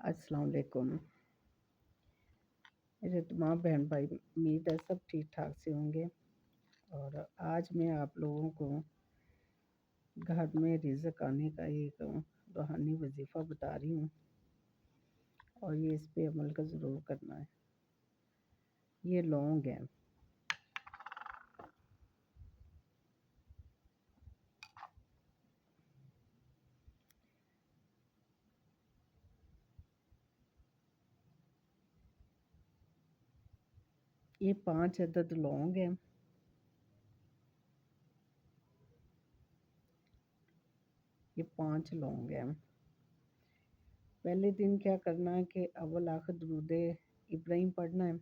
अस्सलाम वालेकुम। मेरे तमाम बहन भाई, उम्मीद है सब ठीक ठाक से होंगे। और आज मैं आप लोगों को घर में रिज़्क आने का एक रूहानी वजीफ़ा बता रही हूँ, और ये इस पे अमल का ज़रूर करना है। ये लौंग है। ये 5 अदद लौंग हैं। ये 5 लौंग हैं। पहले दिन क्या करना है कि अव्वल आखिर दुरूद इब्राहिम पढ़ना है।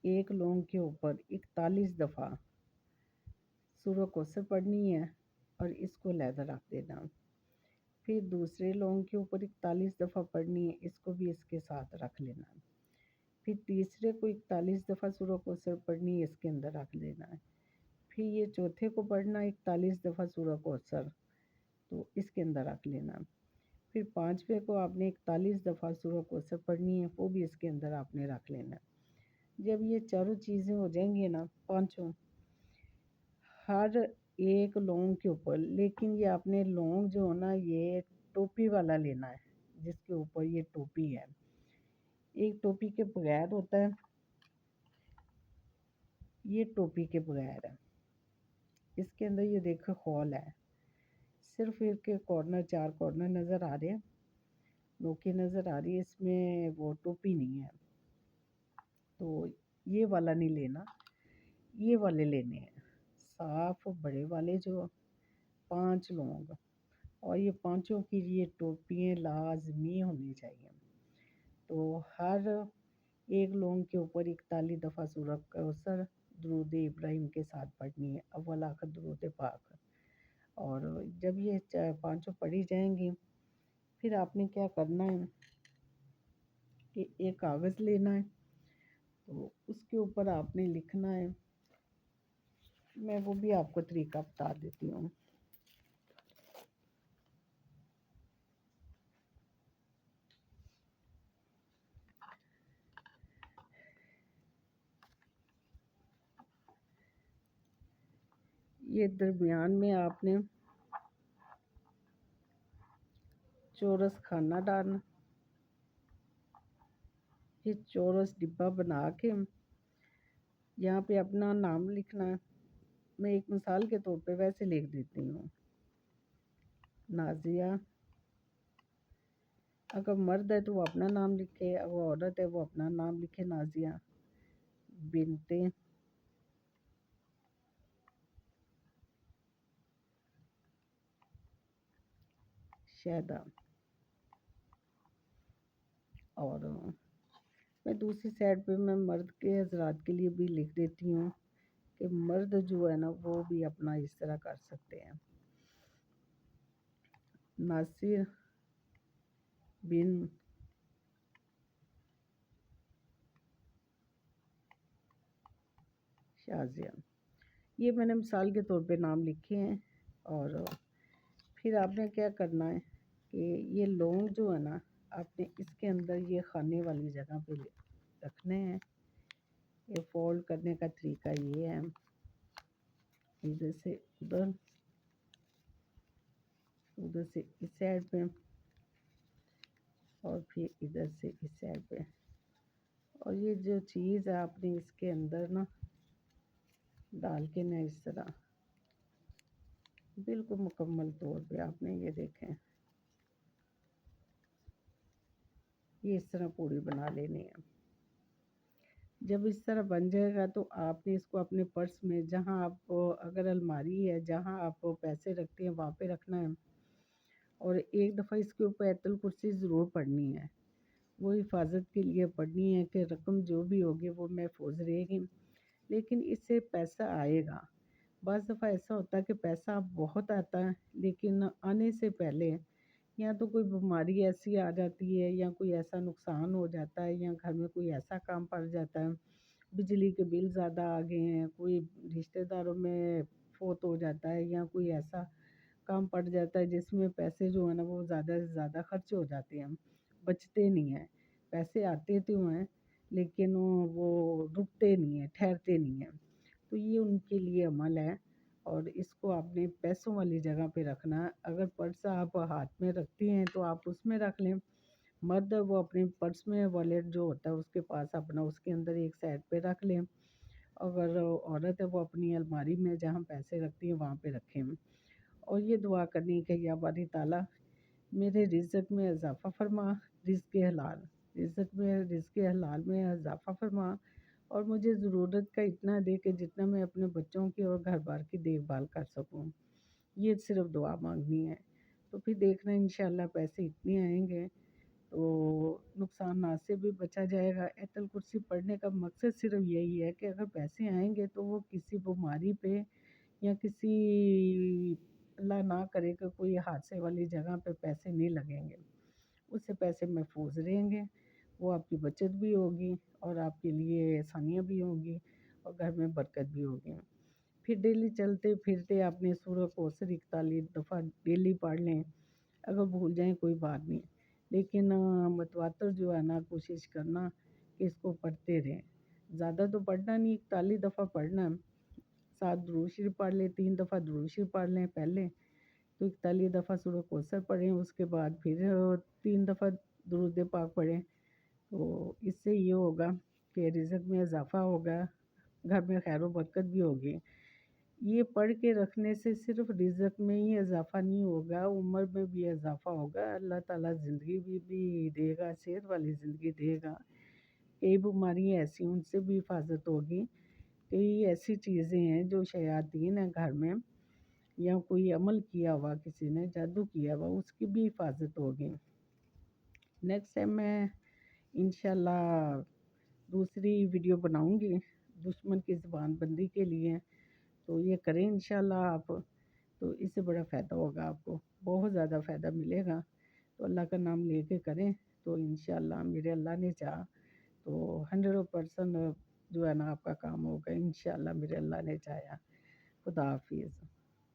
एक लौंग के ऊपर 41 दफ़ा सूरह कौसर पढ़नी है और इसको लहदा रख देना। फिर दूसरे लौंग के ऊपर 41 दफ़ा पढ़नी है, इसको भी इसके साथ रख लेना है। फिर तीसरे को 41 दफ़ा सूरह कौसर पढ़नी है, इसके अंदर रख लेना है। फिर ये चौथे को पढ़ना 41 दफ़ा सूरह कौसर, तो इसके अंदर रख लेना है। फिर पाँचवें को आपने 41 दफ़ा सूरह कौसर पढ़नी है, वो भी इसके अंदर आपने रख लेना है। जब ये चारों चीज़ें हो जाएंगी ना, पाँचों, हर एक लौंग के ऊपर, लेकिन ये आपने लौंग जो है ना, ये टोपी वाला लेना है, जिसके ऊपर ये टोपी है। एक टोपी के बगैर होता है, ये टोपी के बगैर है। इसके अंदर ये देखो होल है, सिर्फ इसके कॉर्नर, 4 कॉर्नर नज़र आ रहे हैं, नोकी नज़र आ रही है, इसमें वो टोपी नहीं है। तो ये वाला नहीं लेना, ये वाले लेने हैं, साफ बड़े वाले जो 5 लौंग, और ये पांचों की ये टोपियाँ लाजमी होनी चाहिए। तो हर एक लौंग के ऊपर 41 दफ़ा सूरह कौसर दुरूद इब्राहिम के साथ पढ़नी है, अव्वल आखिर दुरूद पाक। और जब ये पांचों पढ़ी जाएंगी, फिर आपने क्या करना है कि एक कागज़ लेना है, तो उसके ऊपर आपने लिखना है। मैं वो भी आपको तरीका बता देती हूँ। ये दरमियान में आपने चौरस खाना डालना, ये चौरस डिब्बा बना के यहाँ पे अपना नाम लिखना है। मैं एक मिसाल के तौर पे वैसे लिख देती हूँ, नाज़िया। अगर मर्द है तो वो अपना नाम लिखे, अगर औरत है वो अपना नाम लिखे, नाज़िया बिनते शैदा। और मैं दूसरी साइड पे मैं मर्द के हजरात के लिए भी लिख देती हूँ कि मर्द जो है ना, वो भी अपना इस तरह कर सकते हैं। नासिर बिन शाजिया, ये मैंने मिसाल के तौर पे नाम लिखे हैं। और फिर आपने क्या करना है कि ये लौंग जो है ना, आपने इसके अंदर ये खाने वाली जगह पे रखने हैं। ये फोल्ड करने का तरीका ये है, इधर से उधर, उधर से इस साइड पे, और फिर इधर से इस साइड पे। और ये जो चीज़ है आपने इसके अंदर ना डाल के ना, इस तरह बिल्कुल मुकम्मल तौर पे आपने ये देखें, ये इस तरह पूरी बना लेनी है। जब इस तरह बन जाएगा तो आपने इसको अपने पर्स में, जहाँ आप, अगर अलमारी है जहाँ आप पैसे रखते हैं, वहाँ पे रखना है। और एक दफ़ा इसके ऊपर आयतुल कुर्सी ज़रूर पढ़नी है, वो हिफाजत के लिए पढ़नी है कि रकम जो भी होगी वो महफूज रहेगी। लेकिन इससे पैसा आएगा। बस दफ़ा ऐसा होता है कि पैसा बहुत आता है, लेकिन आने से पहले या तो कोई बीमारी ऐसी आ जाती है, या कोई ऐसा नुकसान हो जाता है, या घर में कोई ऐसा काम पड़ जाता है, बिजली के बिल ज़्यादा आ गए हैं, कोई रिश्तेदारों में फ़ौत हो जाता है, या कोई ऐसा काम पड़ जाता है जिसमें पैसे जो है ना वो ज़्यादा से ज़्यादा खर्च हो जाते हैं। बचते नहीं हैं, पैसे आते तो हैं लेकिन वो रुकते नहीं हैं, ठहरते नहीं हैं। तो ये उनके लिए अमल है और इसको आपने पैसों वाली जगह पे रखना है। अगर पर्स आप हाथ में रखती हैं तो आप उसमें रख लें, मर्द वो अपने पर्स में वॉलेट जो होता है उसके पास अपना उसके अंदर एक साइड पे रख लें। अगर औरत है वो अपनी अलमारी में जहाँ पैसे रखती है वहाँ पे रखें और ये दुआ करनी कि या बारी ताला मेरे रिज़्क़ में इज़ाफ़ा फ़रमा, रिज़्क़ हलाल में इज़ाफ़ा फ़रमा और मुझे ज़रूरत का इतना दे कि जितना मैं अपने बच्चों की और घर-बार की देखभाल कर सकूँ। ये सिर्फ़ दुआ माँगनी है। तो फिर देखना इंशाअल्लाह पैसे इतने आएँगे तो नुकसानात से भी बचा जाएगा। आयतुल कुर्सी पढ़ने का मकसद सिर्फ़ यही है कि अगर पैसे आएँगे तो वो किसी बीमारी पे या किसी अल्लाह ना करे कि कोई हादसे वाली जगह पे पैसे नहीं लगेंगे। उससे पैसे महफूज़ रहेंगे, वो आपकी बचत भी होगी और आपके लिए आसानियाँ भी होंगी और घर में बरकत भी होगी। फिर डेली चलते-फिरते आपने सूरह कौसर 41 दफ़ा डेली पढ़ लें। अगर भूल जाएँ कोई बात नहीं, लेकिन मतवातर जो है ना कोशिश करना कि इसको पढ़ते रहें। ज़्यादा तो पढ़ना नहीं, 41 दफ़ा पढ़ना है। 7 दुरूद शरीफ पढ़ लें, 3 दफ़ा दुरूद शरीफ पढ़ लें पहले, तो 41 दफ़ा सूरह कौसर पढ़ें, उसके बाद फिर 3 दफ़ा दुरूद पाक पढ़ें। तो इससे ये होगा कि रिज़्क़ में इज़ाफ़ा होगा, घर में खैर व बरकत भी होगी। ये पढ़ के रखने से सिर्फ़ रिज़्क़ में ही इज़ाफ़ा नहीं होगा, उम्र में भी इज़ाफ़ा होगा। अल्लाह ताला ज़िंदगी भी देगा, सेहत वाली ज़िंदगी देगा। कई बीमारियाँ ऐसी उनसे भी हिफ़ाज़त होगी। कई ऐसी चीज़ें हैं जो शयातीन हैं घर में या कोई अमल किया हुआ किसी ने, जादू किया हुआ, उसकी भी हिफ़ाज़त होगी। नेक्स्ट टाइम मैं इंशाअल्लाह दूसरी वीडियो बनाऊँगी दुश्मन की ज़ुबानबंदी के लिए। तो ये करें इंशाअल्लाह आप, तो इससे बड़ा फ़ायदा होगा आपको, बहुत ज़्यादा फ़ायदा मिलेगा। तो अल्लाह का नाम लेके करें तो इंशाअल्लाह मेरे अल्लाह ने चाहा तो 100% जो है ना आपका काम होगा इंशाअल्लाह मेरे अल्लाह ने चाहा। खुदा हाफ़िज़।